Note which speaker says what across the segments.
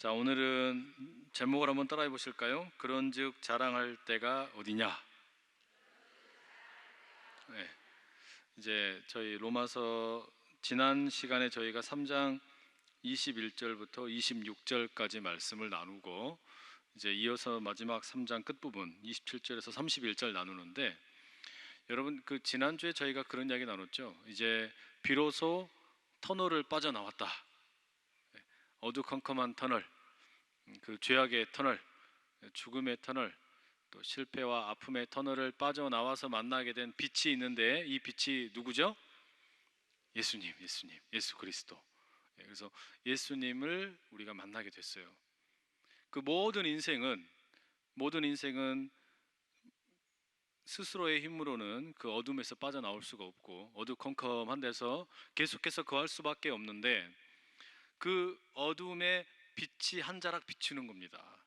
Speaker 1: 자, 오늘은 제목을 한번 따라해 보실까요? 그런즉 자랑할 때가 어디냐? 네, 이제 저희 로마서 지난 시간에 저희가 3장 21절부터 26절까지 말씀을 나누고 이제 이어서 마지막 3장 끝부분 27절에서 31절 나누는데, 여러분 그 지난주에 저희가 그런 이야기 나눴죠. 이제 비로소 터널을 빠져나왔다. 어두컴컴한 터널, 그 죄악의 터널, 죽음의 터널, 또 실패와 아픔의 터널을 빠져나와서 만나게 된 빛이 있는데, 이 빛이 누구죠? 예수님, 예수 그리스도. 그래서 예수님을 우리가 만나게 됐어요. 그 모든 인생은 스스로의 힘으로는 그 어둠에서 빠져나올 수가 없고 어두컴컴한 데서 계속해서 거할 수밖에 없는데, 그 어둠에 빛이 한 자락 비추는 겁니다.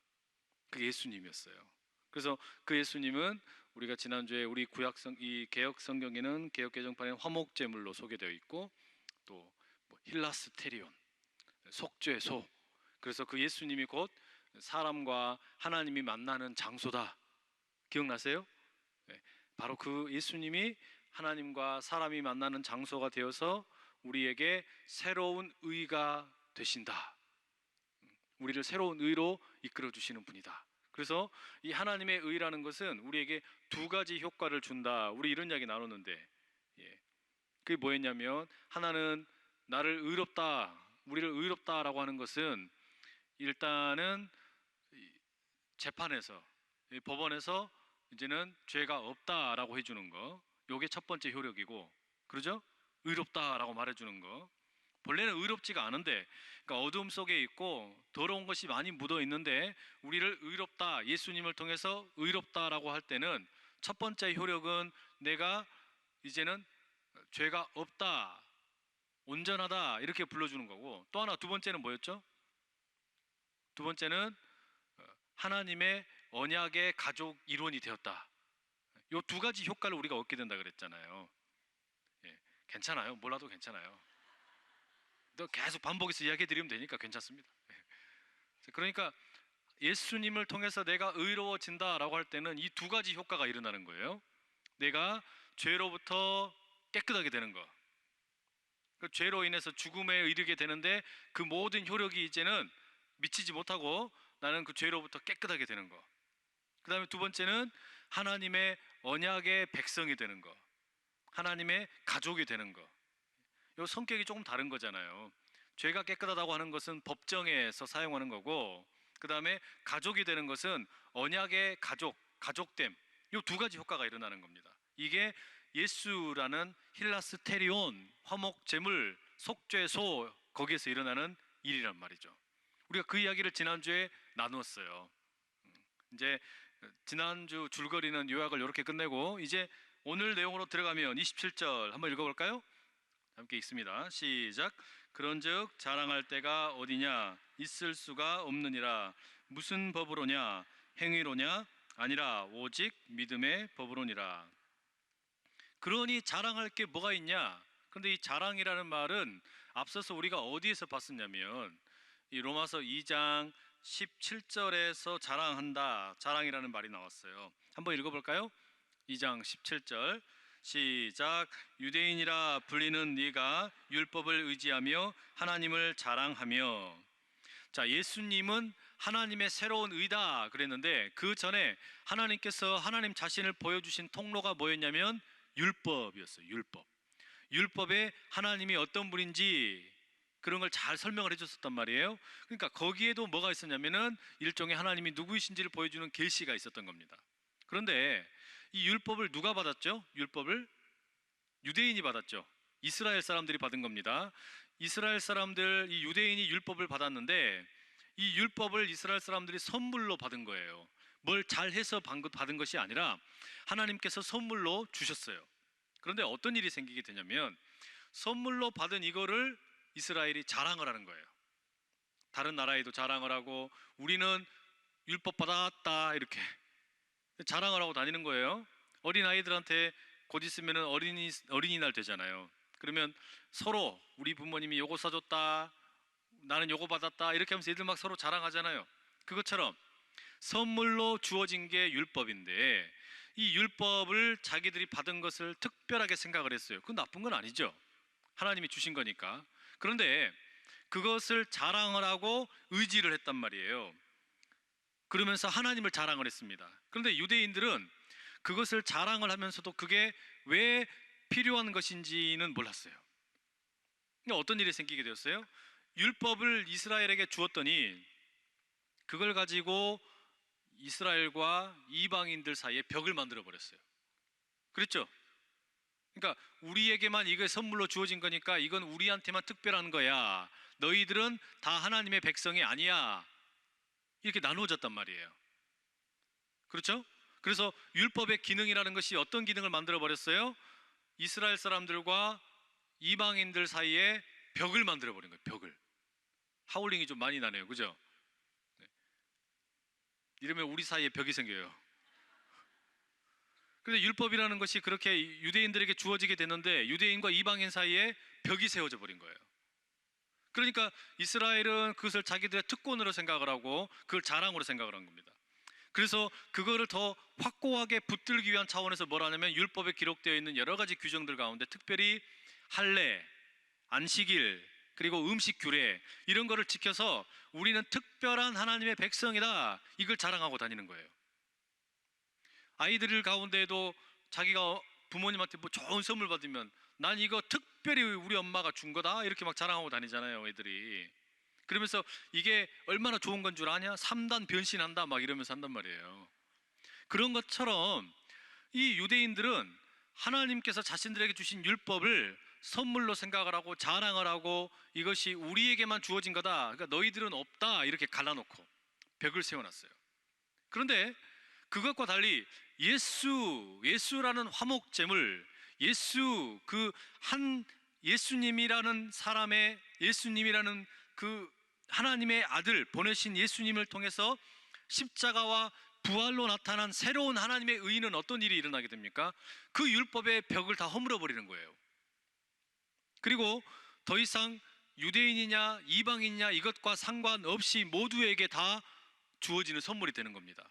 Speaker 1: 그게 예수님이었어요. 그래서 그 예수님은 우리가 지난주에 우리 이 개역 성경에는 개역 개정판에 화목제물로 소개되어 있고, 또 힐라스테리온, 속죄소. 그래서 그 예수님이 곧 사람과 하나님이 만나는 장소다. 기억나세요? 네, 바로 그 예수님이 하나님과 사람이 만나는 장소가 되어서 우리에게 새로운 의가 되신다. 우리를 새로운 의로 이끌어 주시는 분이다. 그래서 이 하나님의 의라는 것은 우리에게 두 가지 효과를 준다. 우리 이런 이야기 나눴는데, 그게 뭐였냐면, 하나는 나를 의롭다, 우리를 의롭다라고 하는 것은 일단은 재판에서, 법원에서 이제는 죄가 없다라고 해주는 거, 요게 첫 번째 효력이고, 그러죠? 의롭다라고 말해주는 거. 본래는 의롭지가 않은데, 그러니까 어둠 속에 있고 더러운 것이 많이 묻어 있는데 우리를 의롭다, 예수님을 통해서 의롭다라고 할 때는 첫 번째 효력은 내가 이제는 죄가 없다, 온전하다 이렇게 불러주는 거고, 또 하나 두 번째는 뭐였죠? 두 번째는 하나님의 언약의 가족 일원이 되었다. 요 두 가지 효과를 우리가 얻게 된다 그랬잖아요. 괜찮아요. 몰라도 괜찮아요. 또 계속 반복해서 이야기 드리면 되니까 괜찮습니다. 그러니까 예수님을 통해서 내가 의로워진다라고 할 때는 이 두 가지 효과가 일어나는 거예요. 내가 죄로부터 깨끗하게 되는 거, 그 죄로 인해서 죽음에 이르게 되는데 그 모든 효력이 이제는 미치지 못하고 나는 그 죄로부터 깨끗하게 되는 거. 그 다음에 두 번째는 하나님의 언약의 백성이 되는 거, 하나님의 가족이 되는 거. 요 성격이 조금 다른 거잖아요. 죄가 깨끗하다고 하는 것은 법정에서 사용하는 거고, 그 다음에 가족이 되는 것은 언약의 가족됨. 요 두 가지 효과가 일어나는 겁니다. 이게 예수라는 힐라스테리온, 화목제물, 속죄소, 거기에서 일어나는 일이란 말이죠. 우리가 그 이야기를 지난주에 나누었어요. 이제 지난주 줄거리는 요약을 이렇게 끝내고 이제 오늘 내용으로 들어가면 27절 한번 읽어볼까요? 함께 읽습니다. 시작. 그런즉 자랑할 때가 어디냐? 있을 수가 없느니라. 무슨 법으로냐? 행위로냐? 아니라 오직 믿음의 법으로니라. 그러니 자랑할 게 뭐가 있냐? 그런데 이 자랑이라는 말은 앞서서 우리가 어디에서 봤었냐면, 이 로마서 2장 17절에서 자랑한다, 자랑이라는 말이 나왔어요. 한번 읽어볼까요? 2장 17절 시작. 유대인이라 불리는 네가 율법을 의지하며 하나님을 자랑하며. 자, 예수님은 하나님의 새로운 의다 그랬는데, 그 전에 하나님께서 하나님 자신을 보여주신 통로가 뭐였냐면 율법이었어요. 율법에 하나님이 어떤 분인지 그런 걸 잘 설명을 해줬었단 말이에요. 그러니까 거기에도 뭐가 있었냐면은 일종의 하나님이 누구이신지를 보여주는 계시가 있었던 겁니다. 그런데 이 율법을 누가 받았죠? 율법을 유대인이 받았죠. 이스라엘 사람들이 받은 겁니다. 이스라엘 사람들, 이 유대인이 율법을 받았는데, 이 율법을 이스라엘 사람들이 선물로 받은 거예요. 뭘 잘해서 받은 것이 아니라 하나님께서 선물로 주셨어요. 그런데 어떤 일이 생기게 되냐면, 선물로 받은 이거를 이스라엘이 자랑을 하는 거예요. 다른 나라에도 자랑을 하고, 우리는 율법 받았다 이렇게 자랑을 하고 다니는 거예요. 어린아이들한테 곧 있으면 어린이날 되잖아요. 그러면 서로 우리 부모님이 요거 사줬다, 나는 요거 받았다 이렇게 하면서 애들 막 서로 자랑하잖아요. 그것처럼 선물로 주어진 게 율법인데 이 율법을 자기들이 받은 것을 특별하게 생각을 했어요. 그건 나쁜 건 아니죠. 하나님이 주신 거니까. 그런데 그것을 자랑을 하고 의지를 했단 말이에요. 그러면서 하나님을 자랑을 했습니다. 그런데 유대인들은 그것을 자랑을 하면서도 그게 왜 필요한 것인지는 몰랐어요. 그러니까 어떤 일이 생기게 되었어요? 율법을 이스라엘에게 주었더니 그걸 가지고 이스라엘과 이방인들 사이에 벽을 만들어 버렸어요. 그렇죠? 그러니까 우리에게만 이게 선물로 주어진 거니까 이건 우리한테만 특별한 거야. 너희들은 다 하나님의 백성이 아니야. 이렇게 나누어졌단 말이에요. 그렇죠? 그래서 율법의 기능이라는 것이 어떤 기능을 만들어 버렸어요? 이스라엘 사람들과 이방인들 사이에 벽을 만들어 버린 거예요. 벽을. 하울링이 좀 많이 나네요. 그죠? 네. 이러면 우리 사이에 벽이 생겨요. 그런데 율법이라는 것이 그렇게 유대인들에게 주어지게 됐는데 유대인과 이방인 사이에 벽이 세워져 버린 거예요. 그러니까 이스라엘은 그것을 자기들의 특권으로 생각을 하고 그걸 자랑으로 생각을 한 겁니다. 그래서 그거를 더 확고하게 붙들기 위한 차원에서 뭘 하냐면 율법에 기록되어 있는 여러 가지 규정들 가운데 특별히 할례, 안식일, 그리고 음식 규례 이런 거를 지켜서 우리는 특별한 하나님의 백성이다 이걸 자랑하고 다니는 거예요. 아이들 가운데에도 자기가 부모님한테 뭐 좋은 선물 받으면 난 이거 특별히 우리 엄마가 준 거다 이렇게 막 자랑하고 다니잖아요, 애들이. 그러면서 이게 얼마나 좋은 건 줄 아냐? 3단 변신한다 막 이러면서 한단 말이에요. 그런 것처럼 이 유대인들은 하나님께서 자신들에게 주신 율법을 선물로 생각을 하고 자랑을 하고 이것이 우리에게만 주어진 거다. 그러니까 너희들은 없다 이렇게 갈라놓고 벽을 세워놨어요. 그런데 그것과 달리 예수라는 화목제물, 예수 그 한 예수님이라는 사람의 예수님이라는 그 하나님의 아들 보내신 예수님을 통해서 십자가와 부활로 나타난 새로운 하나님의 의인은 어떤 일이 일어나게 됩니까? 그 율법의 벽을 다 허물어 버리는 거예요. 그리고 더 이상 유대인이냐 이방인이냐 이것과 상관없이 모두에게 다 주어지는 선물이 되는 겁니다.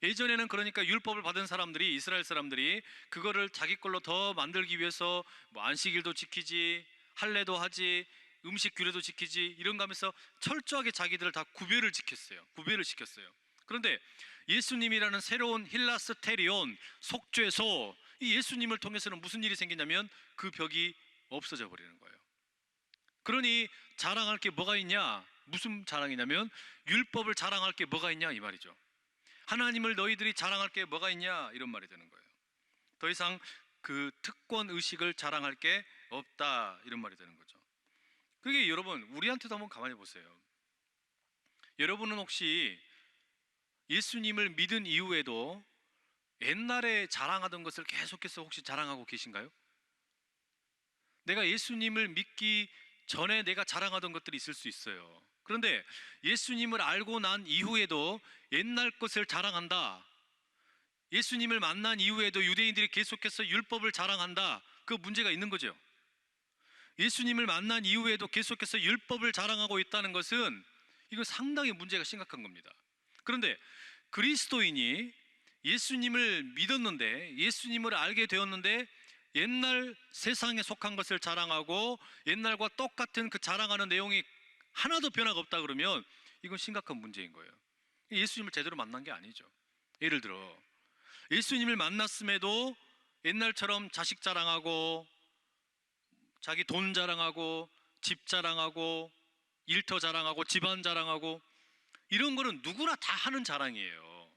Speaker 1: 예전에는 그러니까 율법을 받은 사람들이 이스라엘 사람들이 그거를 자기 걸로 더 만들기 위해서 뭐 안식일도 지키지 할례도 하지 음식 규례도 지키지 이런 거 하면서 철저하게 자기들을 다 구별을 시켰어요. 그런데 예수님이라는 새로운 힐라스테리온 속죄소 이 예수님을 통해서는 무슨 일이 생기냐면 그 벽이 없어져 버리는 거예요. 그러니 자랑할 게 뭐가 있냐? 무슨 자랑이냐면 율법을 자랑할 게 뭐가 있냐 이 말이죠. 하나님을 너희들이 자랑할 게 뭐가 있냐 이런 말이 되는 거예요. 더 이상 그 특권 의식을 자랑할 게 없다 이런 말이 되는 거죠. 그게 여러분 우리한테도 한번 가만히 보세요. 여러분은 혹시 예수님을 믿은 이후에도 옛날에 자랑하던 것을 계속해서 혹시 자랑하고 계신가요? 내가 예수님을 믿기 전에 내가 자랑하던 것들이 있을 수 있어요. 그런데 예수님을 알고 난 이후에도 옛날 것을 자랑한다. 예수님을 만난 이후에도 유대인들이 계속해서 율법을 자랑한다. 그 문제가 있는 거죠. 예수님을 만난 이후에도 계속해서 율법을 자랑하고 있다는 것은 이거 상당히 문제가 심각한 겁니다. 그런데 그리스도인이 예수님을 믿었는데 예수님을 알게 되었는데 옛날 세상에 속한 것을 자랑하고 옛날과 똑같은 그 자랑하는 내용이 하나도 변화가 없다 그러면 이건 심각한 문제인 거예요. 예수님을 제대로 만난 게 아니죠. 예를 들어 예수님을 만났음에도 옛날처럼 자식 자랑하고 자기 돈 자랑하고 집 자랑하고 일터 자랑하고 집안 자랑하고 이런 거는 누구나 다 하는 자랑이에요.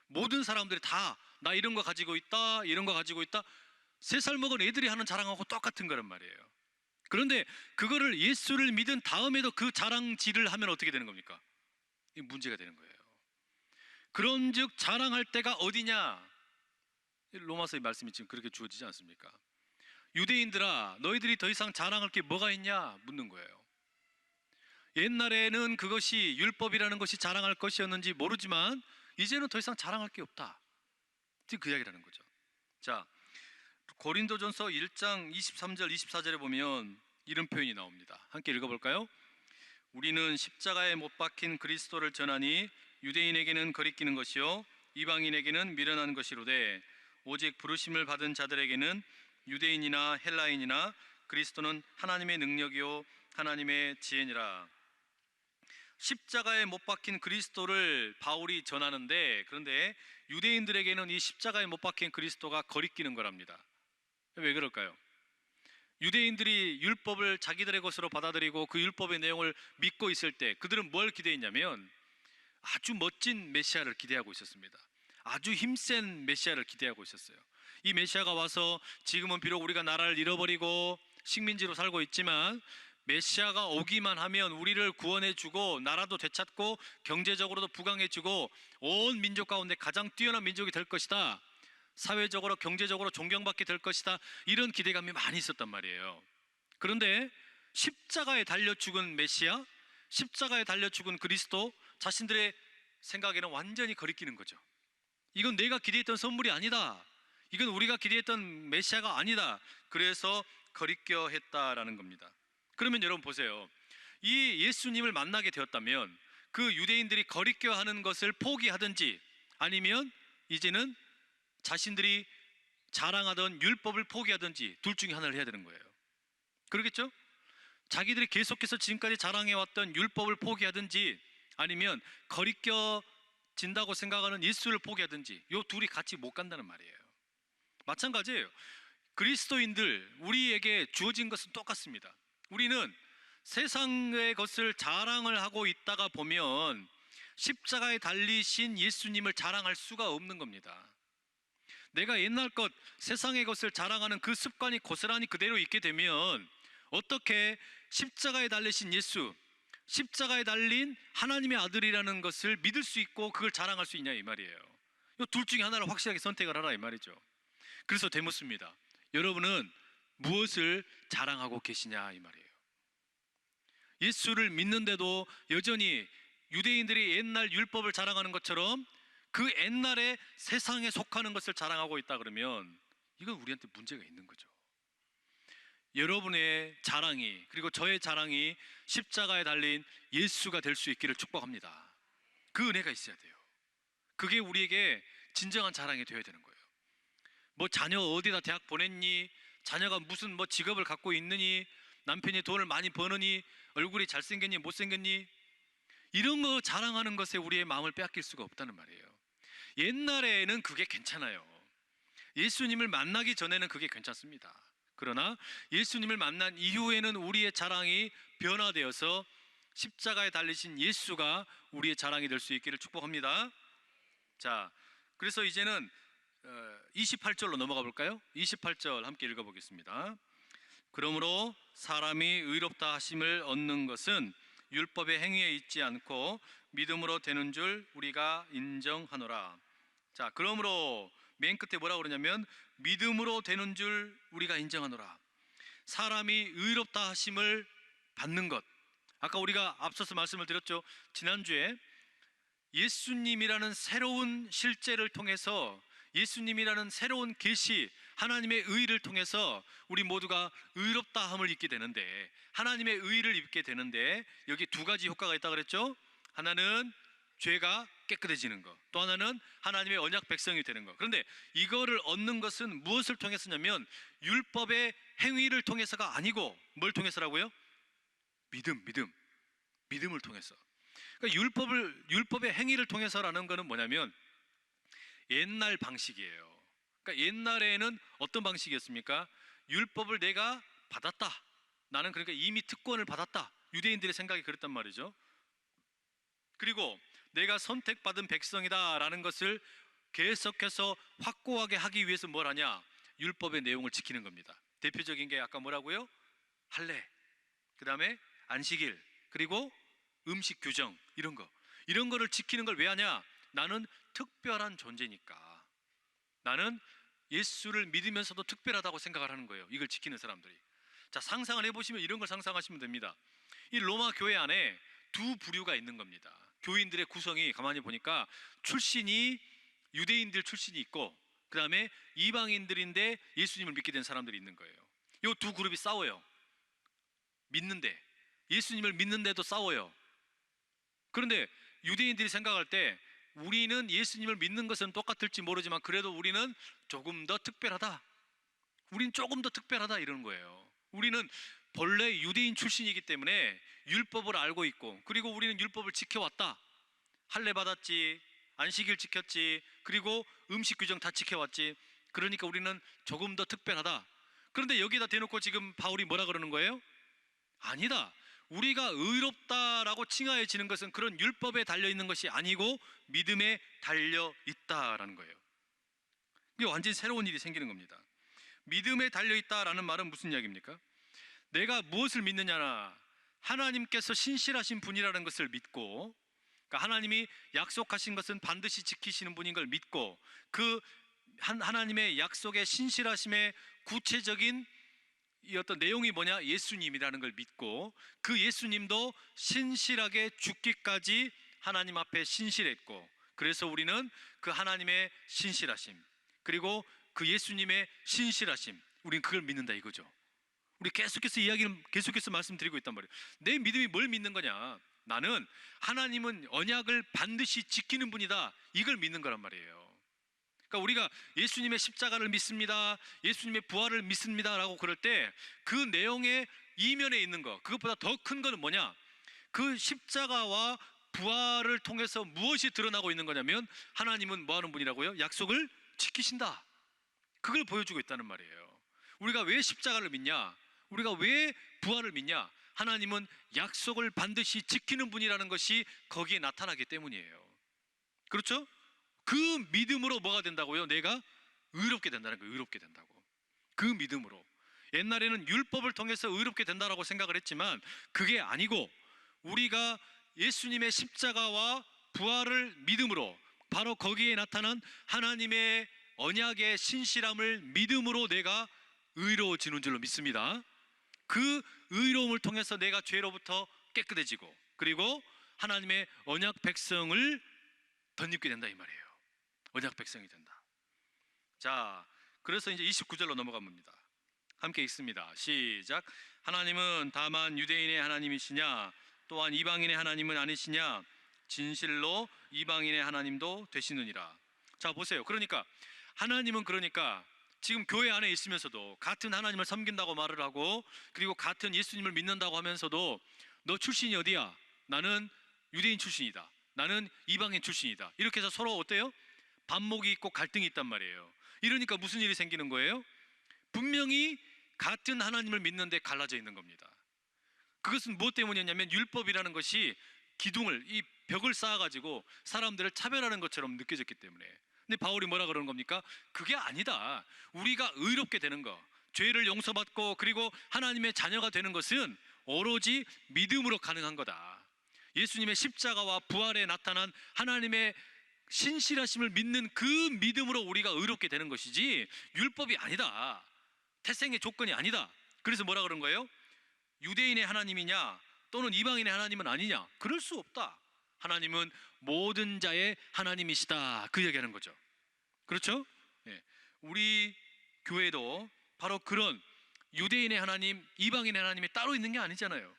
Speaker 1: 모든 사람들이 다 나 이런 거 가지고 있다 이런 거 가지고 있다 3살 먹은 애들이 하는 자랑하고 똑같은 거란 말이에요. 그런데 그거를 예수를 믿은 다음에도 그 자랑질을 하면 어떻게 되는 겁니까? 이 문제가 되는 거예요. 그런즉 자랑할 때가 어디냐? 로마서의 말씀이 지금 그렇게 주어지지 않습니까? 유대인들아 너희들이 더 이상 자랑할 게 뭐가 있냐? 묻는 거예요. 옛날에는 그것이 율법이라는 것이 자랑할 것이었는지 모르지만 이제는 더 이상 자랑할 게 없다. 지금 그 이야기라는 거죠. 자, 고린도전서 1장 23절 24절에 보면 이런 표현이 나옵니다. 함께 읽어볼까요? 우리는 십자가에 못 박힌 그리스도를 전하니 유대인에게는 거리끼는 것이요 이방인에게는 미련한 것이로되 오직 부르심을 받은 자들에게는 유대인이나 헬라인이나 그리스도는 하나님의 능력이요 하나님의 지혜니라. 십자가에 못 박힌 그리스도를 바울이 전하는데, 그런데 유대인들에게는 이 십자가에 못 박힌 그리스도가 거리끼는 거랍니다. 왜 그럴까요? 유대인들이 율법을 자기들의 것으로 받아들이고 그 율법의 내용을 믿고 있을 때 그들은 뭘 기대했냐면 아주 멋진 메시아를 기대하고 있었습니다. 아주 힘센 메시아를 기대하고 있었어요. 이 메시아가 와서 지금은 비록 우리가 나라를 잃어버리고 식민지로 살고 있지만 메시아가 오기만 하면 우리를 구원해주고 나라도 되찾고 경제적으로도 부강해지고 온 민족 가운데 가장 뛰어난 민족이 될 것이다. 사회적으로 경제적으로 존경받게 될 것이다. 이런 기대감이 많이 있었단 말이에요. 그런데 십자가에 달려 죽은 메시아, 십자가에 달려 죽은 그리스도, 자신들의 생각에는 완전히 거리끼는 거죠. 이건 내가 기대했던 선물이 아니다. 이건 우리가 기대했던 메시아가 아니다. 그래서 거리껴 했다라는 겁니다. 그러면 여러분 보세요. 이 예수님을 만나게 되었다면 그 유대인들이 거리껴 하는 것을 포기하든지 아니면 이제는 자신들이 자랑하던 율법을 포기하든지 둘 중에 하나를 해야 되는 거예요. 그러겠죠? 자기들이 계속해서 지금까지 자랑해왔던 율법을 포기하든지 아니면 거리껴진다고 생각하는 예수를 포기하든지 이 둘이 같이 못 간다는 말이에요. 마찬가지예요. 그리스도인들, 우리에게 주어진 것은 똑같습니다. 우리는 세상의 것을 자랑을 하고 있다가 보면 십자가에 달리신 예수님을 자랑할 수가 없는 겁니다. 내가 옛날 것, 세상의 것을 자랑하는 그 습관이 고스란히 그대로 있게 되면 어떻게 십자가에 달리신 예수, 십자가에 달린 하나님의 아들이라는 것을 믿을 수 있고 그걸 자랑할 수 있냐 이 말이에요. 이 둘 중에 하나를 확실하게 선택을 하라 이 말이죠. 그래서 되묻습니다. 여러분은 무엇을 자랑하고 계시냐 이 말이에요. 예수를 믿는데도 여전히 유대인들이 옛날 율법을 자랑하는 것처럼 그 옛날에 세상에 속하는 것을 자랑하고 있다 그러면 이건 우리한테 문제가 있는 거죠. 여러분의 자랑이, 그리고 저의 자랑이 십자가에 달린 예수가 될 수 있기를 축복합니다. 그 은혜가 있어야 돼요. 그게 우리에게 진정한 자랑이 되어야 되는 거예요. 뭐 자녀 어디다 대학 보냈니? 자녀가 무슨 뭐 직업을 갖고 있느니? 남편이 돈을 많이 버느니? 얼굴이 잘생겼니? 못생겼니? 이런 거 자랑하는 것에 우리의 마음을 빼앗길 수가 없다는 말이에요. 옛날에는 그게 괜찮아요. 예수님을 만나기 전에는 그게 괜찮습니다. 그러나 예수님을 만난 이후에는 우리의 자랑이 변화되어서 십자가에 달리신 예수가 우리의 자랑이 될 수 있기를 축복합니다. 자, 그래서 이제는 28절로 넘어가 볼까요? 28절 함께 읽어보겠습니다. 그러므로 사람이 의롭다 하심을 얻는 것은 율법의 행위에 있지 않고 믿음으로 되는 줄 우리가 인정하노라. 자, 그러므로 맨 끝에 뭐라고 그러냐면 믿음으로 되는 줄 우리가 인정하노라. 사람이 의롭다 하심을 받는 것. 아까 우리가 앞서서 말씀을 드렸죠. 지난주에 예수님이라는 새로운 실제를 통해서, 예수님이라는 새로운 계시, 하나님의 의를 통해서 우리 모두가 의롭다함을 입게 되는데, 하나님의 의를 입게 되는데 여기 두 가지 효과가 있다고 그랬죠. 하나는 죄가 깨끗해지는 것, 또 하나는 하나님의 언약 백성이 되는 것. 그런데 이거를 얻는 것은 무엇을 통해서냐면 율법의 행위를 통해서가 아니고 뭘 통해서라고요? 믿음을 통해서. 그러니까 율법의 행위를 통해서라는 것은 뭐냐면 옛날 방식이에요. 그러니까 옛날에는 어떤 방식이었습니까? 율법을 내가 받았다. 나는 그러니까 이미 특권을 받았다. 유대인들의 생각이 그랬단 말이죠. 그리고 내가 선택받은 백성이다라는 것을 계속해서 확고하게 하기 위해서 뭘 하냐? 율법의 내용을 지키는 겁니다. 대표적인 게 아까 뭐라고요? 할례, 그 다음에 안식일, 그리고 음식 규정, 이런 거를 지키는 걸 왜 하냐? 나는 특별한 존재니까. 나는 예수를 믿으면서도 특별하다고 생각을 하는 거예요. 이걸 지키는 사람들이. 자, 상상을 해보시면 이런 걸 상상하시면 됩니다. 이 로마 교회 안에 두 부류가 있는 겁니다. 교인들의 구성이 가만히 보니까 출신이 유대인들 출신이 있고, 그 다음에 이방인들인데 예수님을 믿게 된 사람들이 있는 거예요. 이 두 그룹이 싸워요. 믿는데 예수님을 믿는데도 싸워요. 그런데 유대인들이 생각할 때 우리는 예수님을 믿는 것은 똑같을지 모르지만 그래도 우리는 조금 더 특별하다. 우린 조금 더 특별하다 이러는 거예요. 우리는 본래 유대인 출신이기 때문에 율법을 알고 있고, 그리고 우리는 율법을 지켜왔다. 할례 받았지, 안식일 지켰지, 그리고 음식 규정 다 지켜왔지. 그러니까 우리는 조금 더 특별하다. 그런데 여기다 대놓고 지금 바울이 뭐라 그러는 거예요? 아니다. 우리가 의롭다라고 칭하여지는 것은 그런 율법에 달려있는 것이 아니고 믿음에 달려있다라는 거예요. 이게 완전히 새로운 일이 생기는 겁니다. 믿음에 달려있다라는 말은 무슨 이야기입니까? 내가 무엇을 믿느냐나 하나님께서 신실하신 분이라는 것을 믿고, 그러니까 하나님이 약속하신 것은 반드시 지키시는 분인 걸 믿고, 그 하나님의 약속의 신실하심의 구체적인 이 어떤 내용이 뭐냐? 예수님이라는 걸 믿고, 그 예수님도 신실하게 죽기까지 하나님 앞에 신실했고, 그래서 우리는 그 하나님의 신실하심, 그리고 그 예수님의 신실하심, 우리는 그걸 믿는다 이거죠. 우리 계속해서 이야기를 계속해서 말씀드리고 있단 말이에요. 내 믿음이 뭘 믿는 거냐? 나는 하나님은 언약을 반드시 지키는 분이다, 이걸 믿는 거란 말이에요. 그러니까 우리가 예수님의 십자가를 믿습니다, 예수님의 부활을 믿습니다 라고 그럴 때 그 내용의 이면에 있는 거, 그것보다 더 큰 거는 뭐냐? 그 십자가와 부활을 통해서 무엇이 드러나고 있는 거냐면 하나님은 뭐 하는 분이라고요? 약속을 지키신다. 그걸 보여주고 있다는 말이에요. 우리가 왜 십자가를 믿냐? 우리가 왜 부활을 믿냐? 하나님은 약속을 반드시 지키는 분이라는 것이 거기에 나타나기 때문이에요. 그렇죠? 그 믿음으로 뭐가 된다고요? 내가 의롭게 된다는 거예요. 의롭게 된다고. 그 믿음으로. 옛날에는 율법을 통해서 의롭게 된다라고 생각을 했지만 그게 아니고, 우리가 예수님의 십자가와 부활을 믿음으로, 바로 거기에 나타난 하나님의 언약의 신실함을 믿음으로 내가 의로워지는 줄로 믿습니다. 그 의로움을 통해서 내가 죄로부터 깨끗해지고, 그리고 하나님의 언약 백성을 덧입게 된다 이 말이에요. 언약 백성이 된다. 자, 그래서 이제 29절로 넘어갑니다. 함께 읽습니다. 시작. 하나님은 다만 유대인의 하나님이시냐? 또한 이방인의 하나님은 아니시냐? 진실로 이방인의 하나님도 되시느니라. 자, 보세요. 그러니까 하나님은, 그러니까 지금 교회 안에 있으면서도 같은 하나님을 섬긴다고 말을 하고, 그리고 같은 예수님을 믿는다고 하면서도 너 출신이 어디야? 나는 유대인 출신이다, 나는 이방인 출신이다, 이렇게 해서 서로 어때요? 반목이 있고 갈등이 있단 말이에요. 이러니까 무슨 일이 생기는 거예요? 분명히 같은 하나님을 믿는데 갈라져 있는 겁니다. 그것은 무엇 때문이었냐면 율법이라는 것이 기둥을, 이 벽을 쌓아가지고 사람들을 차별하는 것처럼 느껴졌기 때문에. 근데 바울이 뭐라 그러는 겁니까? 그게 아니다. 우리가 의롭게 되는 거, 죄를 용서받고 그리고 하나님의 자녀가 되는 것은 오로지 믿음으로 가능한 거다. 예수님의 십자가와 부활에 나타난 하나님의 신실하심을 믿는 그 믿음으로 우리가 의롭게 되는 것이지 율법이 아니다. 태생의 조건이 아니다. 그래서 뭐라 그런 거예요? 유대인의 하나님이냐 또는 이방인의 하나님은 아니냐? 그럴 수 없다. 하나님은 모든 자의 하나님이시다, 그 얘기하는 거죠. 그렇죠? 네. 우리 교회도 바로 그런 유대인의 하나님, 이방인의 하나님이 따로 있는 게 아니잖아요.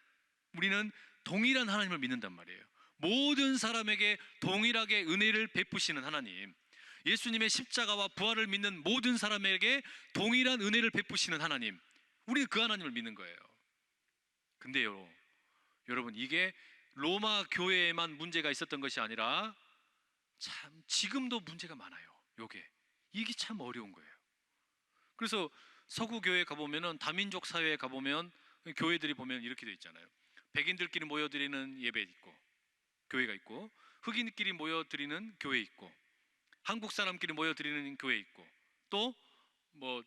Speaker 1: 우리는 동일한 하나님을 믿는단 말이에요. 모든 사람에게 동일하게 은혜를 베푸시는 하나님, 예수님의 십자가와 부활을 믿는 모든 사람에게 동일한 은혜를 베푸시는 하나님, 우리는 그 하나님을 믿는 거예요. 근데요, 여러분, 이게 로마 교회에만 문제가 있었던 것이 아니라 참 지금도 문제가 많아요. 이게 참 어려운 거예요. 그래서 서구 교회에 가보면은, 다민족 사회에 가보면 교회들이 보면 이렇게 돼 있잖아요. 백인들끼리 모여드리는 예배 있고, 교회가 있고, 흑인끼리 모여드리는 교회 있고, 한국 사람끼리 모여드리는 교회 있고, 또 뭐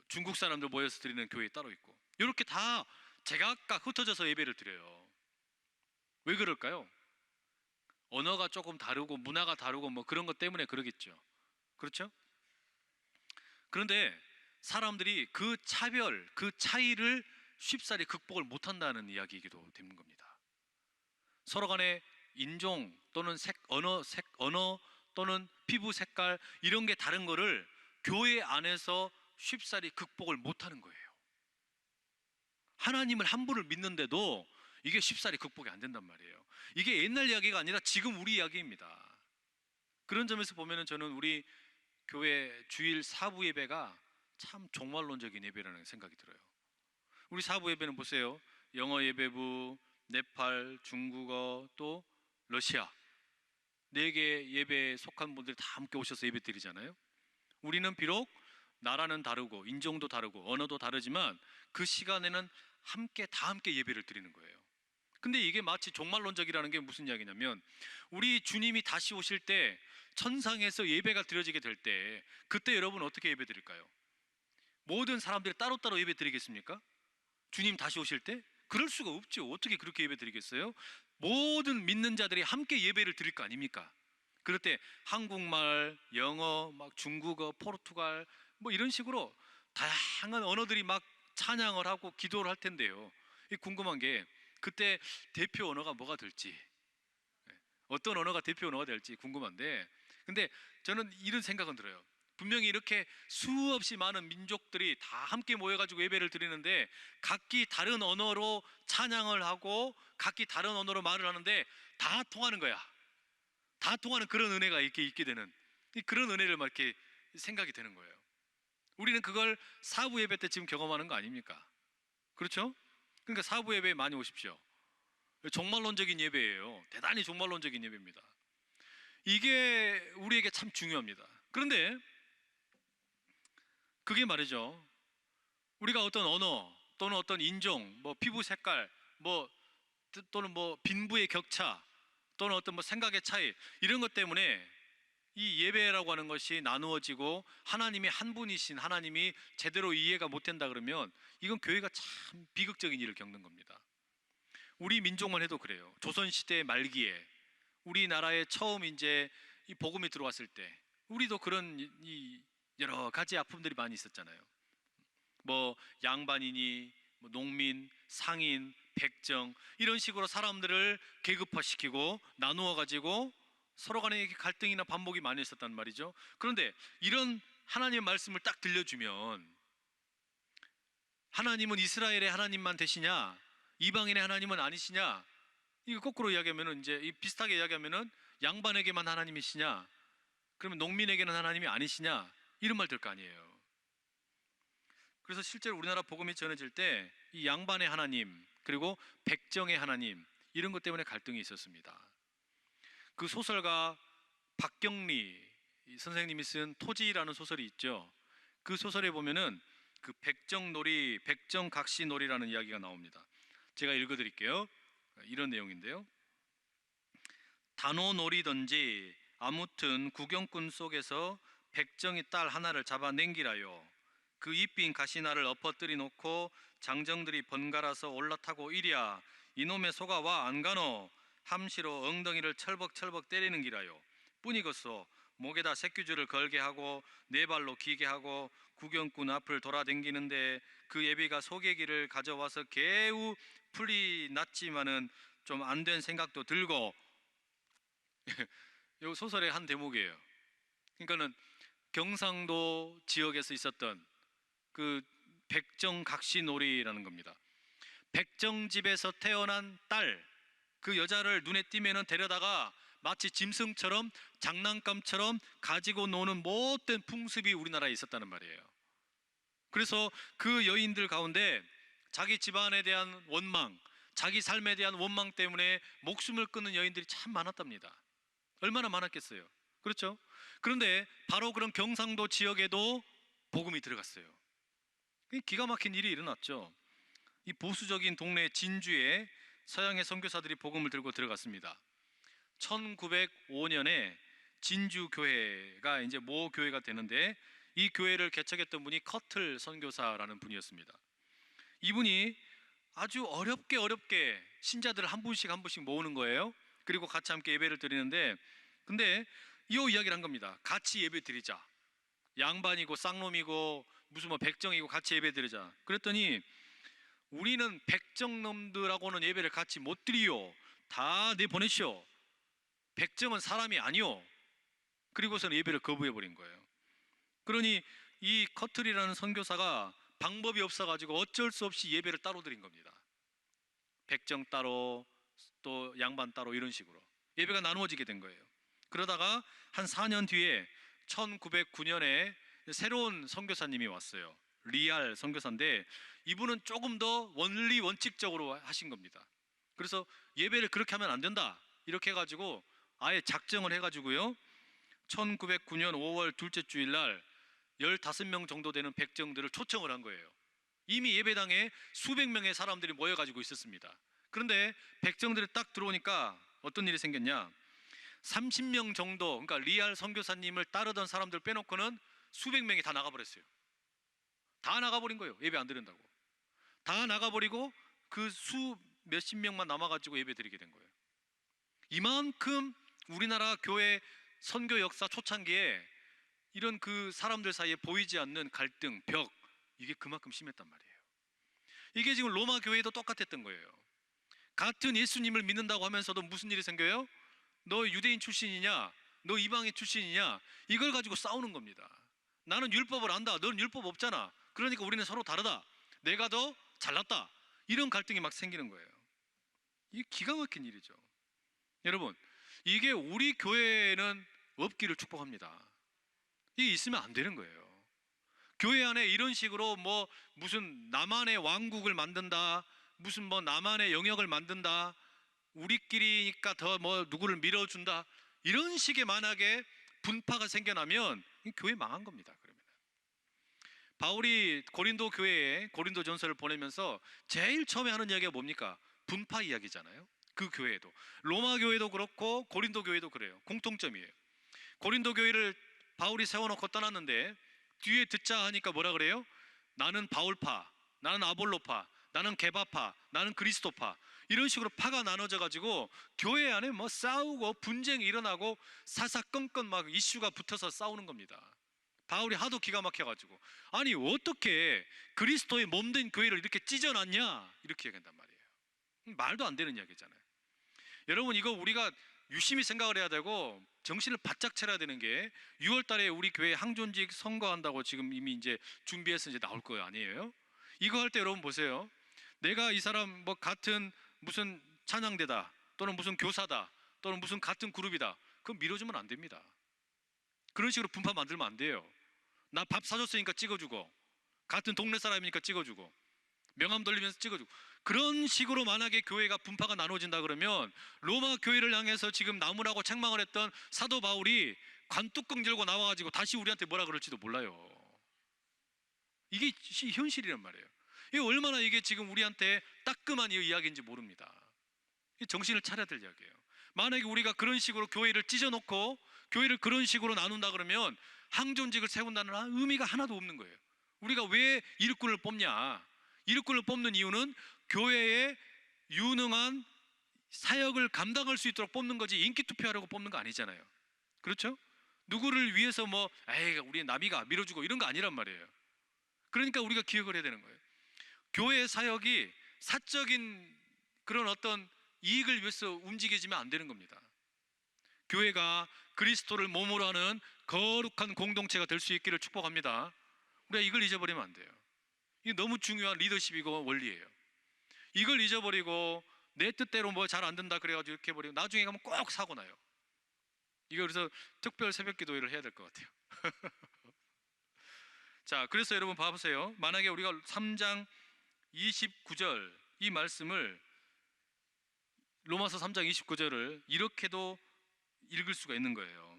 Speaker 1: 중국 사람들 모여서 드리는 교회 따로 있고, 이렇게 다 제각각 흩어져서 예배를 드려요. 왜 그럴까요? 언어가 조금 다르고 문화가 다르고 뭐 그런 것 때문에 그러겠죠. 그렇죠? 그런데 사람들이 그 차별, 그 차이를 쉽사리 극복을 못한다는 이야기이기도 되는 겁니다. 서로 간에 인종 또는 언어 또는 피부 색깔, 이런 게 다른 거를 교회 안에서 쉽사리 극복을 못하는 거예요. 하나님을 한 분을 믿는데도 이게 쉽사리 극복이 안 된단 말이에요. 이게 옛날 이야기가 아니라 지금 우리 이야기입니다. 그런 점에서 보면은 저는 우리 교회 주일 사부 예배가 참 종말론적인 예배라는 생각이 들어요. 우리 사부 예배는 보세요. 영어 예배부, 네팔, 중국어, 또 러시아 4개 예배에 속한 분들이 다 함께 오셔서 예배 드리잖아요. 우리는 비록 나라는 다르고 인종도 다르고 언어도 다르지만 그 시간에는 다 함께 예배를 드리는 거예요. 근데 이게 마치 종말론적이라는 게 무슨 이야기냐면 우리 주님이 다시 오실 때 천상에서 예배가 드려지게 될 때 그때 여러분 어떻게 예배 드릴까요? 모든 사람들이 따로따로 예배 드리겠습니까? 주님 다시 오실 때? 그럴 수가 없죠. 어떻게 그렇게 예배 드리겠어요? 모든 믿는 자들이 함께 예배를 드릴 거 아닙니까? 그럴 때 한국말, 영어, 막 중국어, 포르투갈 뭐 이런 식으로 다양한 언어들이 막 찬양을 하고 기도를 할 텐데요. 궁금한 게 그때 대표 언어가 뭐가 될지, 어떤 언어가 대표 언어가 될지 궁금한데, 근데 저는 이런 생각은 들어요. 분명히 이렇게 수없이 많은 민족들이 다 함께 모여가지고 예배를 드리는데 각기 다른 언어로 찬양을 하고 각기 다른 언어로 말을 하는데 다 통하는 거야. 다 통하는 그런 은혜가 이렇게 있게 되는, 그런 은혜를 막 이렇게 생각이 되는 거예요. 우리는 그걸 사부 예배 때 지금 경험하는 거 아닙니까? 그렇죠? 그러니까 사부 예배에 많이 오십시오. 종말론적인 예배예요. 대단히 종말론적인 예배입니다. 이게 우리에게 참 중요합니다. 그런데 그게 말이죠, 우리가 어떤 언어 또는 어떤 인종, 뭐 피부 색깔, 뭐 또는 뭐 빈부의 격차 또는 어떤 뭐 생각의 차이, 이런 것 때문에 이 예배라고 하는 것이 나누어지고 하나님이 한 분이신 하나님이 제대로 이해가 못 된다 그러면 이건 교회가 참 비극적인 일을 겪는 겁니다. 우리 민족만 해도 그래요. 조선시대 말기에 우리나라에 처음 이제 이 복음이 들어왔을 때 우리도 그런 이 여러 가지 아픔들이 많이 있었잖아요. 뭐 양반이니 뭐 농민, 상인, 백정, 이런 식으로 사람들을 계급화시키고 나누어 가지고 서로 간에 갈등이나 반목이 많이 있었단 말이죠. 그런데 이런 하나님의 말씀을 딱 들려주면 하나님은 이스라엘의 하나님만 되시냐, 이방인의 하나님은 아니시냐, 이거 거꾸로 이야기하면은 이제 비슷하게 이야기하면은 양반에게만 하나님이시냐, 그러면 농민에게는 하나님이 아니시냐, 이런 말 들 거 아니에요. 그래서 실제로 우리나라 복음이 전해질 때 이 양반의 하나님 그리고 백정의 하나님, 이런 것 때문에 갈등이 있었습니다. 그 소설가 박경리 선생님이 쓴 토지라는 소설이 있죠. 그 소설에 보면은 그 백정놀이, 백정각시놀이라는 이야기가 나옵니다. 제가 읽어드릴게요. 이런 내용인데요. 단오놀이던지 아무튼 구경꾼 속에서 백정이 딸 하나를 잡아냉기라요. 그 이빈 가시나를 엎어뜨리 놓고 장정들이 번갈아서 올라타고 이랴. 이놈의 소가 와 안 가노. 함시로 엉덩이를 철벅철벅 때리는 기라요. 뿐이겠소. 목에다 새끼줄을 걸게 하고 네 발로 기게 하고 구경꾼 앞을 돌아댕기는데 그 예비가 소개기를 가져와서 개우 풀이 났지만은 좀 안 된 생각도 들고. 이 소설의 한 대목이에요. 그러니까는 경상도 지역에서 있었던 그 백정각시놀이라는 겁니다. 백정집에서 태어난 딸, 그 여자를 눈에 띄면은 데려다가 마치 짐승처럼 장난감처럼 가지고 노는 못된 풍습이 우리나라에 있었다는 말이에요. 그래서 그 여인들 가운데 자기 집안에 대한 원망, 자기 삶에 대한 원망 때문에 목숨을 끊는 여인들이 참 많았답니다. 얼마나 많았겠어요. 그렇죠? 그런데 바로 그런 경상도 지역에도 복음이 들어갔어요. 기가 막힌 일이 일어났죠. 이 보수적인 동네 진주에 서양의 선교사들이 복음을 들고 들어갔습니다. 1905년에 진주 교회가 이제 모 교회가 되는데 이 교회를 개척했던 분이 커틀 선교사라는 분이었습니다. 이분이 아주 어렵게 신자들을 한 분씩 모으는 거예요. 그리고 같이 함께 예배를 드리는데, 근데 이 이야기를 한 겁니다. 같이 예배 드리자. 양반이고 쌍놈이고 무슨 뭐 백정이고 같이 예배 드리자. 그랬더니 우리는 백정놈들하고는 예배를 같이 못 드리요. 다 내보내시오. 백정은 사람이 아니오. 그리고서는 예배를 거부해 버린 거예요. 그러니 이 커틀이라는 선교사가 방법이 없어가지고 어쩔 수 없이 예배를 따로 드린 겁니다. 백정 따로 또 양반 따로 이런 식으로 예배가 나누어지게 된 거예요. 그러다가 한 4년 뒤에 1909년에 새로운 선교사님이 왔어요. 리알 선교사인데 이분은 조금 더 원리 원칙적으로 하신 겁니다. 그래서 예배를 그렇게 하면 안 된다 이렇게 해가지고 아예 작정을 해가지고요, 1909년 5월 둘째 주일 날 15명 정도 되는 백정들을 초청을 한 거예요. 이미 예배당에 수백 명의 사람들이 모여가지고 있었습니다. 그런데 백정들이 딱 들어오니까 어떤 일이 생겼냐, 30명 정도, 그러니까 리알 선교사님을 따르던 사람들 빼놓고는 수백 명이 다 나가버렸어요. 다 나가버린 거예요. 예배 안 드린다고. 다 나가버리고 그 수 몇십 명만 남아가지고 예배 드리게 된 거예요. 이만큼 우리나라 교회 선교 역사 초창기에 이런 그 사람들 사이에 보이지 않는 갈등, 벽, 이게 그만큼 심했단 말이에요. 이게 지금 로마 교회도 똑같았던 거예요. 같은 예수님을 믿는다고 하면서도 무슨 일이 생겨요? 너 유대인 출신이냐? 너 이방인 출신이냐? 이걸 가지고 싸우는 겁니다. 나는 율법을 안다. 너는 율법 없잖아. 그러니까 우리는 서로 다르다. 내가 더 잘났다. 이런 갈등이 막 생기는 거예요. 이게 기가 막힌 일이죠. 여러분, 이게 우리 교회에는 없기를 축복합니다. 이게 있으면 안 되는 거예요. 교회 안에 이런 식으로 뭐 무슨 나만의 왕국을 만든다, 무슨 뭐 나만의 영역을 만든다, 우리끼리니까 더 뭐 누구를 밀어준다, 이런 식의 만약에 분파가 생겨나면 교회 망한 겁니다. 그러면 바울이 고린도 교회에 고린도전서를 보내면서 제일 처음에 하는 이야기가 뭡니까? 분파 이야기잖아요. 그 교회도, 로마 교회도 그렇고 고린도 교회도 그래요. 공통점이에요. 고린도 교회를 바울이 세워놓고 떠났는데 뒤에 듣자 하니까 뭐라 그래요? 나는 바울파, 나는 아볼로파, 나는 게바파, 나는 그리스도파, 이런 식으로 파가 나눠져 가지고 교회 안에 뭐 싸우고 분쟁이 일어나고 사사건건 막 이슈가 붙어서 싸우는 겁니다. 바울이 하도 기가 막혀가지고, 아니 어떻게 그리스도의 몸된 교회를 이렇게 찢어놨냐, 이렇게 얘기한단 말이에요. 말도 안 되는 이야기잖아요. 여러분, 이거 우리가 유심히 생각을 해야 되고 정신을 바짝 차려야 되는 게, 6월 달에 우리 교회 항존직 선거한다고 지금 이미 이제 준비해서 이제 나올 거예요, 아니에요? 이거 할 때 여러분 보세요. 내가 이 사람 뭐 같은 무슨 찬양대다, 또는 무슨 교사다, 또는 무슨 같은 그룹이다, 그건 밀어주면 안 됩니다. 그런 식으로 분파 만들면 안 돼요. 나 밥 사줬으니까 찍어주고, 같은 동네 사람이니까 찍어주고, 명함 돌리면서 찍어주고, 그런 식으로 만약에 교회가 분파가 나눠진다 그러면 로마 교회를 향해서 지금 나무라고 책망을 했던 사도 바울이 관뚜껑 들고 나와가지고 다시 우리한테 뭐라 그럴지도 몰라요. 이게 현실이란 말이에요. 이게 얼마나 이게 지금 우리한테 따끔한 이야기인지 모릅니다. 정신을 차려야 될 이야기예요. 만약에 우리가 그런 식으로 교회를 찢어놓고 교회를 그런 식으로 나눈다 그러면 항존직을 세운다는 의미가 하나도 없는 거예요. 우리가 왜 일꾼을 뽑냐? 일꾼을 뽑는 이유는 교회에 유능한 사역을 감당할 수 있도록 뽑는 거지, 인기 투표하려고 뽑는 거 아니잖아요. 그렇죠? 누구를 위해서 뭐 에이 우리 나비가 밀어주고 이런 거 아니란 말이에요. 그러니까 우리가 기억을 해야 되는 거예요. 교회의 사역이 사적인 그런 어떤 이익을 위해서 움직여지면 안 되는 겁니다. 교회가 그리스도를 몸으로 하는 거룩한 공동체가 될 수 있기를 축복합니다. 우리가 이걸 잊어버리면 안 돼요. 이게 너무 중요한 리더십이고 원리예요. 이걸 잊어버리고 내 뜻대로 뭐 잘 안 된다 그래가지고 이렇게 해버리고 나중에 가면 꼭 사고 나요. 이거 그래서 특별 새벽 기도회를 해야 될 것 같아요. 자, 그래서 여러분 봐보세요. 만약에 우리가 3장 29절 이 말씀을, 로마서 3장 29절을 이렇게도 읽을 수가 있는 거예요.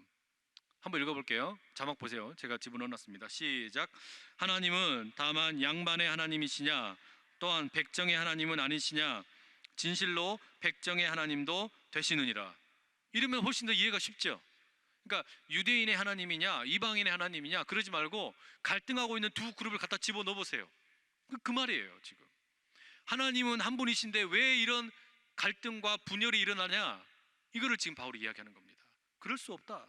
Speaker 1: 한번 읽어볼게요. 자막 보세요. 제가 집어넣어놨습니다. 시작. 하나님은 다만 양반의 하나님이시냐? 또한 백정의 하나님은 아니시냐? 진실로 백정의 하나님도 되시느니라. 이러면 훨씬 더 이해가 쉽죠. 그러니까 유대인의 하나님이냐 이방인의 하나님이냐 그러지 말고 갈등하고 있는 두 그룹을 갖다 집어넣어 보세요. 그 말이에요. 지금 하나님은 한 분이신데 왜 이런 갈등과 분열이 일어나냐, 이거를 지금 바울이 이야기하는 겁니다. 그럴 수 없다.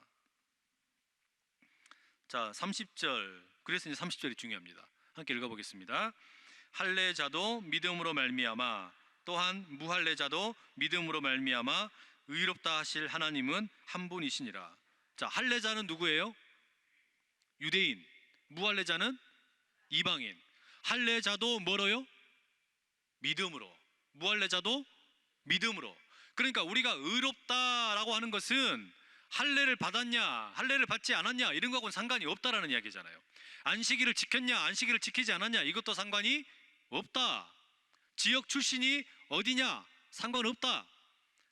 Speaker 1: 자, 30절. 그래서 이제 30절이 중요합니다. 함께 읽어보겠습니다. 할례자도 믿음으로 말미암아 또한 무할례자도 믿음으로 말미암아 의롭다 하실 하나님은 한 분이시니라. 자, 할례자는 누구예요? 유대인. 무할례자는 이방인. 할례자도 뭐로요? 믿음으로. 무할례자도 믿음으로. 그러니까 우리가 의롭다라고 하는 것은 할례를 받았냐, 할례를 받지 않았냐 이런 거하고는 상관이 없다라는 이야기잖아요. 안식일을 지켰냐, 안식일을 지키지 않았냐 이것도 상관이 없다. 지역 출신이 어디냐 상관없다.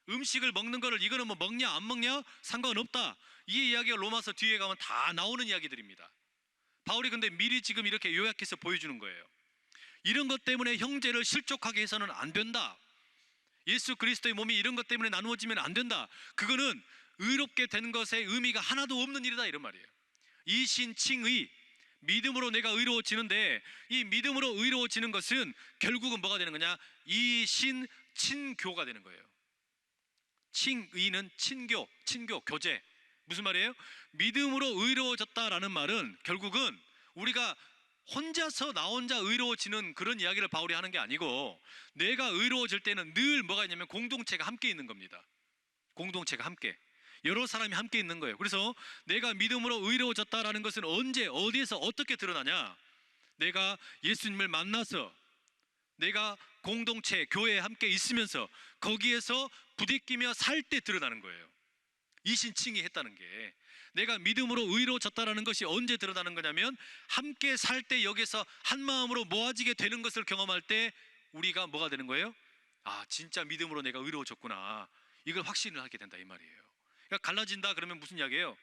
Speaker 1: 음식을 먹는 거를 이거는 뭐 먹냐 안 먹냐 상관없다. 이 이야기가 로마서 뒤에 가면 다 나오는 이야기들입니다. 바울이 근데 미리 지금 이렇게 요약해서 보여주는 거예요. 이런 것 때문에 형제를 실족하게 해서는 안 된다. 예수 그리스도의 몸이 이런 것 때문에 나누어지면 안 된다. 그거는 의롭게 되는 것에 의미가 하나도 없는 일이다 이런 말이에요. 이신칭의, 믿음으로 내가 의로워지는데 이 믿음으로 의로워지는 것은 결국은 뭐가 되는 거냐? 이신친교가 되는 거예요. 칭의는 친교, 교제. 무슨 말이에요? 믿음으로 의로워졌다라는 말은 결국은 우리가 혼자서 나 혼자 의로워지는 그런 이야기를 바울이 하는 게 아니고, 내가 의로워질 때는 늘 뭐가 있냐면 공동체가 함께 있는 겁니다. 공동체가 함께, 여러 사람이 함께 있는 거예요. 그래서 내가 믿음으로 의로워졌다라는 것은 언제, 어디에서, 어떻게 드러나냐? 내가 예수님을 만나서, 내가 공동체, 교회에 함께 있으면서 거기에서 부대끼며 살 때 드러나는 거예요. 이신칭이 했다는 게. 내가 믿음으로 의로워졌다라는 것이 언제 드러나는 거냐면, 함께 살 때 여기서 한 마음으로 모아지게 되는 것을 경험할 때 우리가 뭐가 되는 거예요? 아, 진짜 믿음으로 내가 의로워졌구나, 이걸 확신을 하게 된다 이 말이에요. 그러니까 갈라진다 그러면 무슨 이야기예요?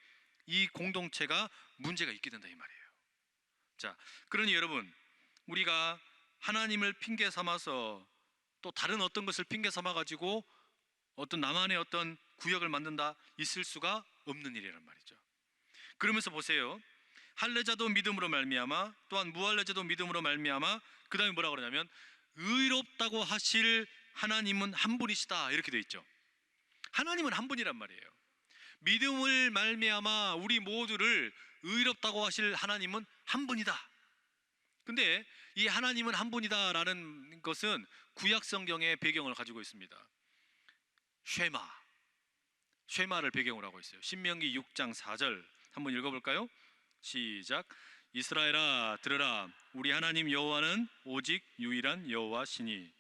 Speaker 1: 이 공동체가 문제가 있게 된다 이 말이에요. 자, 그러니 여러분, 우리가 하나님을 핑계 삼아서 또 다른 어떤 것을 핑계 삼아 가지고 어떤 나만의 어떤 구역을 만든다, 있을 수가 없는 일이란 말이죠. 그러면서 보세요. 할례자도 믿음으로 말미암아, 또한 무할례자도 믿음으로 말미암아, 그 다음에 뭐라 그러냐면 의롭다고 하실 하나님은 한 분이시다 이렇게 돼 있죠. 하나님은 한 분이란 말이에요. 믿음을 말미암아 우리 모두를 의롭다고 하실 하나님은 한 분이다. 근데 이 하나님은 한 분이다라는 것은 구약 성경의 배경을 가지고 있습니다. 쉐마를 배경으로 하고 있어요. 신명기 6장 4절 한번 읽어볼까요? 시작. 이스라엘아 들으라, 우리 하나님 여호와는 오직 유일한 여호와시니.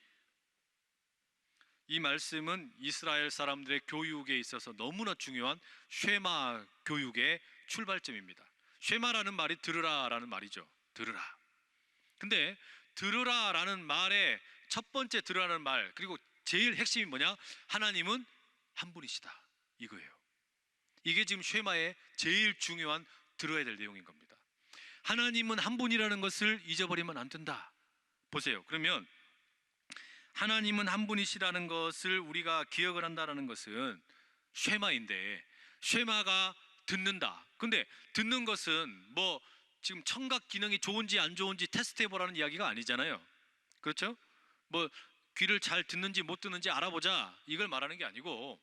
Speaker 1: 이 말씀은 이스라엘 사람들의 교육에 있어서 너무나 중요한 쉐마 교육의 출발점입니다. 쉐마라는 말이 들으라라는 말이죠. 들으라. 근데 들으라라는 말의 첫 번째 들으라는 말, 그리고 제일 핵심이 뭐냐? 하나님은 한 분이시다 이거예요. 이게 지금 쉐마의 제일 중요한 들어야 될 내용인 겁니다. 하나님은 한 분이라는 것을 잊어버리면 안 된다. 보세요. 그러면 하나님은 한 분이시라는 것을 우리가 기억을 한다는 것은 쉐마인데, 쉐마가 듣는다. 근데 듣는 것은 뭐 지금 청각 기능이 좋은지 안 좋은지 테스트해보라는 이야기가 아니잖아요. 그렇죠? 뭐 귀를 잘 듣는지 못 듣는지 알아보자 이걸 말하는 게 아니고,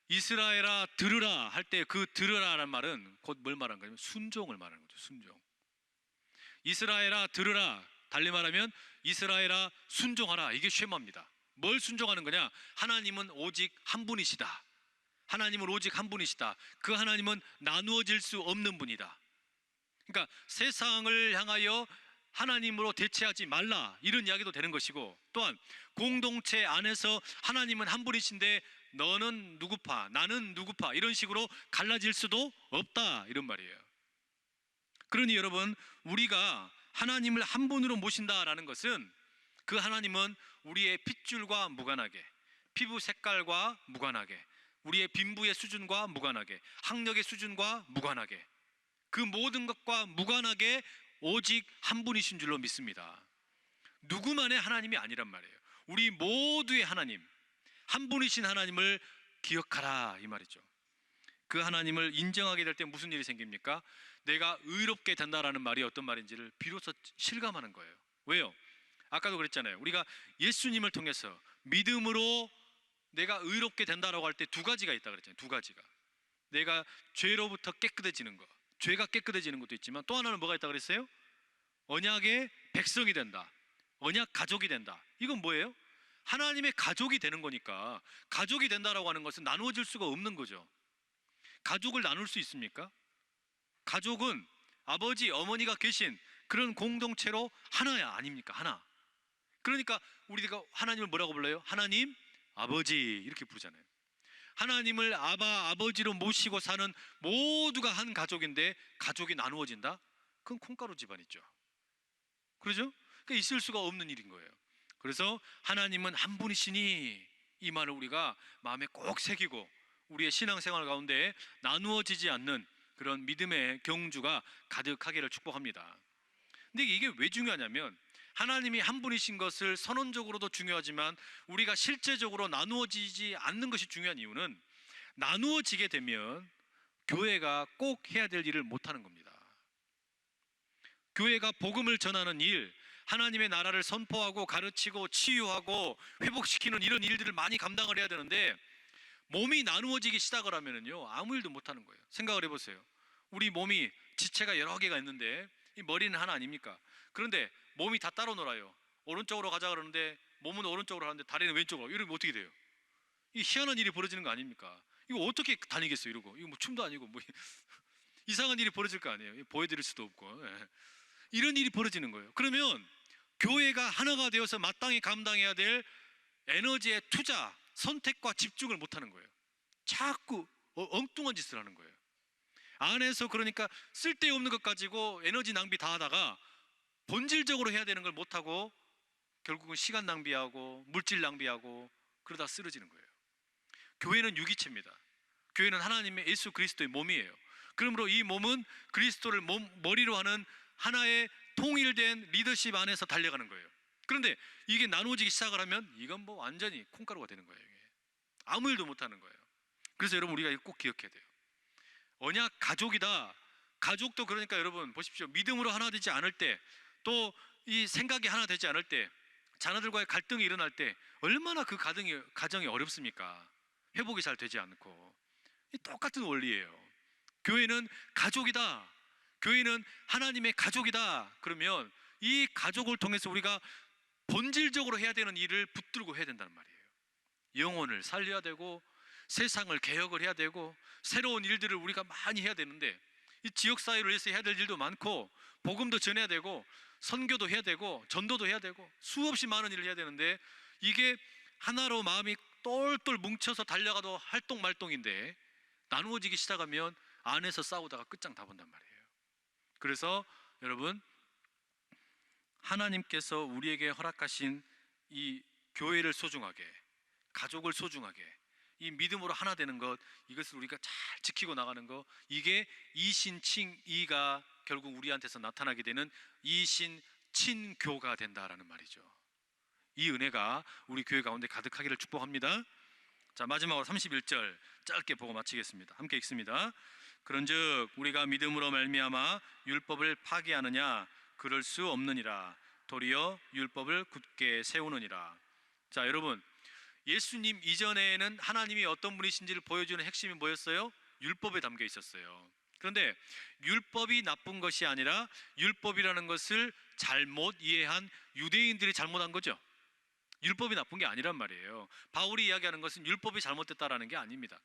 Speaker 1: 이스라엘아 들으라 할 때 그 들으라라는 말은 곧 뭘 말하는 거냐면 순종을 말하는 거죠. 순종. 이스라엘아 들으라, 달리 말하면 이스라엘아 순종하라, 이게 쉐마입니다. 뭘 순종하는 거냐? 하나님은 오직 한 분이시다. 하나님은 오직 한 분이시다. 그 하나님은 나누어질 수 없는 분이다. 그러니까 세상을 향하여 하나님으로 대체하지 말라 이런 이야기도 되는 것이고, 또한 공동체 안에서 하나님은 한 분이신데 너는 누구파 나는 누구파 이런 식으로 갈라질 수도 없다 이런 말이에요. 그러니 여러분, 우리가 하나님을 한 분으로 모신다라는 것은 그 하나님은 우리의 핏줄과 무관하게, 피부 색깔과 무관하게, 우리의 빈부의 수준과 무관하게, 학력의 수준과 무관하게, 그 모든 것과 무관하게 오직 한 분이신 줄로 믿습니다. 누구만의 하나님이 아니란 말이에요. 우리 모두의 하나님, 한 분이신 하나님을 기억하라 이 말이죠. 그 하나님을 인정하게 될 때 무슨 일이 생깁니까? 내가 의롭게 된다라는 말이 어떤 말인지를 비로소 실감하는 거예요. 왜요? 아까도 그랬잖아요. 우리가 예수님을 통해서 믿음으로 내가 의롭게 된다라고 할 때 두 가지가 있다 그랬잖아요. 두 가지가. 내가 죄로부터 깨끗해지는 거, 죄가 깨끗해지는 것도 있지만 또 하나는 뭐가 있다 그랬어요? 언약의 백성이 된다, 언약 가족이 된다. 이건 뭐예요? 하나님의 가족이 되는 거니까. 가족이 된다라고 하는 것은 나누어질 수가 없는 거죠. 가족을 나눌 수 있습니까? 가족은 아버지, 어머니가 계신 그런 공동체로 하나야 아닙니까? 하나. 그러니까 우리가 하나님을 뭐라고 불러요? 하나님 아버지 이렇게 부르잖아요. 하나님을 아버지로 모시고 사는 모두가 한 가족인데 가족이 나누어진다? 그건 콩가루 집안이죠. 그러죠? 그러니까 있을 수가 없는 일인 거예요. 그래서 하나님은 한 분이시니 이 말을 우리가 마음에 꼭 새기고 우리의 신앙생활 가운데 나누어지지 않는 그런 믿음의 경주가 가득하기를 축복합니다. 근데 이게 왜 중요하냐면 하나님이 한 분이신 것을 선언적으로도 중요하지만 우리가 실제적으로 나누어지지 않는 것이 중요한 이유는 나누어지게 되면 교회가 꼭 해야 될 일을 못하는 겁니다. 교회가 복음을 전하는 일, 하나님의 나라를 선포하고 가르치고 치유하고 회복시키는 이런 일들을 많이 감당을 해야 되는데 몸이 나누어지기 시작을 하면은요 아무 일도 못하는 거예요. 생각을 해보세요. 우리 몸이 지체가 여러 개가 있는데 이 머리는 하나 아닙니까? 그런데 몸이 다 따로 놀아요. 오른쪽으로 가자 그러는데 몸은 오른쪽으로 하는데 다리는 왼쪽으로. 이러면 어떻게 돼요? 이 희한한 일이 벌어지는 거 아닙니까? 이거 어떻게 다니겠어요? 이러고 이거 뭐 춤도 아니고 뭐 이상한 일이 벌어질 거 아니에요. 보여드릴 수도 없고. 예. 이런 일이 벌어지는 거예요. 그러면 교회가 하나가 되어서 마땅히 감당해야 될 에너지의 투자, 선택과 집중을 못하는 거예요. 자꾸 엉뚱한 짓을 하는 거예요. 안에서 그러니까 쓸데없는 것 가지고 에너지 낭비 다 하다가 본질적으로 해야 되는 걸 못하고 결국은 시간 낭비하고 물질 낭비하고 그러다 쓰러지는 거예요. 교회는 유기체입니다. 교회는 하나님의 예수 그리스도의 몸이에요. 그러므로 이 몸은 그리스도를 머리로 하는 하나의 통일된 리더십 안에서 달려가는 거예요. 그런데 이게 나누어지기 시작을 하면 이건 뭐 완전히 콩가루가 되는 거예요. 이게. 아무 일도 못하는 거예요. 그래서 여러분 우리가 이거 꼭 기억해야 돼요. 언약 가족이다. 가족도 그러니까 여러분 보십시오. 믿음으로 하나 되지 않을 때, 또 이 생각이 하나 되지 않을 때, 자녀들과의 갈등이 일어날 때 얼마나 그 가정이 어렵습니까? 회복이 잘 되지 않고. 이 똑같은 원리예요. 교회는 가족이다. 교회는 하나님의 가족이다. 그러면 이 가족을 통해서 우리가 본질적으로 해야 되는 일을 붙들고 해야 된다는 말이에요. 영혼을 살려야 되고 세상을 개혁을 해야 되고 새로운 일들을 우리가 많이 해야 되는데 이 지역사회를 위해서 해야 될 일도 많고 복음도 전해야 되고 선교도 해야 되고 전도도 해야 되고 수없이 많은 일을 해야 되는데 이게 하나로 마음이 똘똘 뭉쳐서 달려가도 할똥말똥인데 나누어지기 시작하면 안에서 싸우다가 끝장 다 본단 말이에요. 그래서 여러분 하나님께서 우리에게 허락하신 이 교회를 소중하게, 가족을 소중하게, 이 믿음으로 하나 되는 것, 이것을 우리가 잘 지키고 나가는 것, 이게 이신칭이가 결국 우리한테서 나타나게 되는 이신친교가 된다라는 말이죠. 이 은혜가 우리 교회 가운데 가득하기를 축복합니다. 자, 마지막으로 31절 짧게 보고 마치겠습니다. 함께 읽습니다. 그런즉 우리가 믿음으로 말미암아 율법을 파기하느냐? 그럴 수 없느니라. 도리어 율법을 굳게 세우느니라. 자, 여러분 예수님 이전에는 하나님이 어떤 분이신지를 보여주는 핵심이 뭐였어요? 율법에 담겨 있었어요. 그런데 율법이 나쁜 것이 아니라 율법이라는 것을 잘못 이해한 유대인들이 잘못한 거죠. 율법이 나쁜 게 아니란 말이에요. 바울이 이야기하는 것은 율법이 잘못됐다라는 게 아닙니다.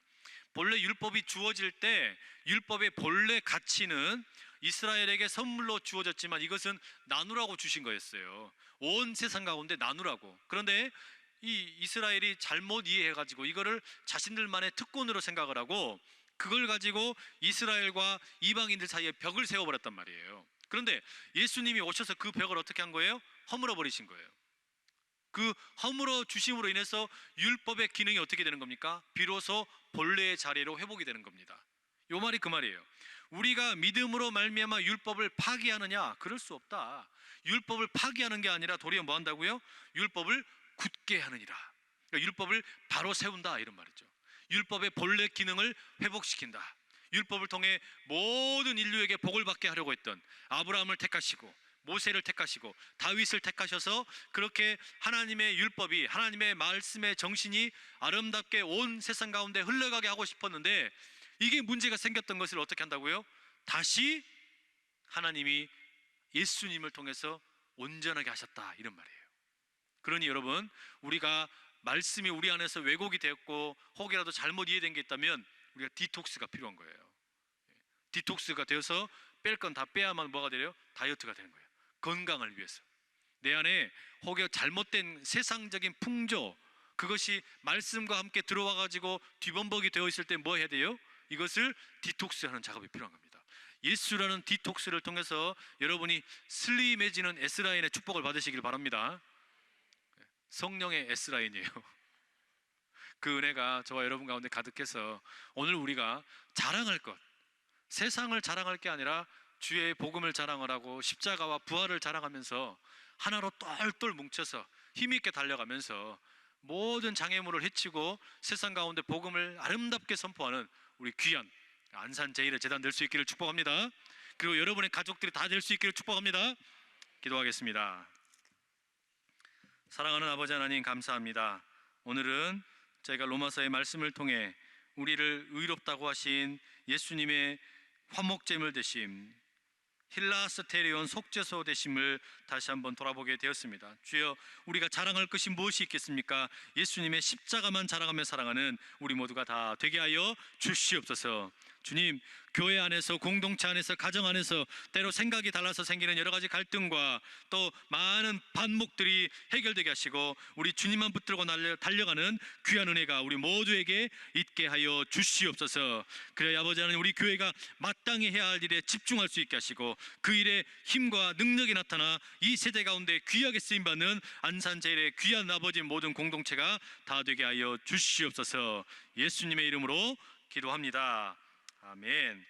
Speaker 1: 본래 율법이 주어질 때 율법의 본래 가치는 이스라엘에게 선물로 주어졌지만 이것은 나누라고 주신 거였어요. 온 세상 가운데 나누라고. 그런데 이 이스라엘이 잘못 이해해가지고 이거를 자신들만의 특권으로 생각을 하고 그걸 가지고 이스라엘과 이방인들 사이에 벽을 세워버렸단 말이에요. 그런데 예수님이 오셔서 그 벽을 어떻게 한 거예요? 허물어 버리신 거예요. 그 허물어 주심으로 인해서 율법의 기능이 어떻게 되는 겁니까? 비로소 본래의 자리로 회복이 되는 겁니다. 요 말이 그 말이에요. 우리가 믿음으로 말미암아 율법을 파기하느냐? 그럴 수 없다. 율법을 파기하는 게 아니라 도리어 뭐 한다고요? 율법을 굳게 하느니라. 그러니까 율법을 바로 세운다 이런 말이죠. 율법의 본래 기능을 회복시킨다. 율법을 통해 모든 인류에게 복을 받게 하려고 했던 아브라함을 택하시고 모세를 택하시고 다윗을 택하셔서 그렇게 하나님의 율법이, 하나님의 말씀의 정신이 아름답게 온 세상 가운데 흘러가게 하고 싶었는데 이게 문제가 생겼던 것을 어떻게 한다고요? 다시 하나님이 예수님을 통해서 온전하게 하셨다 이런 말이에요. 그러니 여러분 우리가 말씀이 우리 안에서 왜곡이 되었고 혹이라도 잘못 이해된 게 있다면 우리가 디톡스가 필요한 거예요. 디톡스가 되어서 뺄 건 다 빼야만 뭐가 돼요? 다이어트가 되는 거예요. 건강을 위해서. 내 안에 혹여 잘못된 세상적인 풍조, 그것이 말씀과 함께 들어와 가지고 뒤범벅이 되어 있을 때 뭐 해야 돼요? 이것을 디톡스하는 작업이 필요한 겁니다. 예수라는 디톡스를 통해서 여러분이 슬림해지는 S라인의 축복을 받으시길 바랍니다. 성령의 S라인이에요. 그 은혜가 저와 여러분 가운데 가득해서 오늘 우리가 자랑할 것, 세상을 자랑할 게 아니라 주의 복음을 자랑하라고 십자가와 부활을 자랑하면서 하나로 똘똘 뭉쳐서 힘있게 달려가면서 모든 장애물을 해치고 세상 가운데 복음을 아름답게 선포하는 우리 귀한 안산 제1의 재단 될 수 있기를 축복합니다. 그리고 여러분의 가족들이 다 될 수 있기를 축복합니다. 기도하겠습니다. 사랑하는 아버지 하나님, 감사합니다. 오늘은 저희가 로마서의 말씀을 통해 우리를 의롭다고 하신 예수님의 화목제물 되심, 힐라스테리온 속죄소 되심을 다시 한번 돌아보게 되었습니다. 주여, 우리가 자랑할 것이 무엇이 있겠습니까? 예수님의 십자가만 자랑하며 살아가는 우리 모두가 다 되게 하여 주시옵소서. 주님, 교회 안에서, 공동체 안에서, 가정 안에서 때로 생각이 달라서 생기는 여러 가지 갈등과 또 많은 반목들이 해결되게 하시고 우리 주님만 붙들고 달려가는 귀한 은혜가 우리 모두에게 있게 하여 주시옵소서. 그래야 아버지 하나님, 우리 교회가 마땅히 해야 할 일에 집중할 수 있게 하시고 그 일에 힘과 능력이 나타나 이 세대 가운데 귀하게 쓰임받는 안산 제일의 귀한 아버지 모든 공동체가 다 되게 하여 주시옵소서. 예수님의 이름으로 기도합니다. 아멘.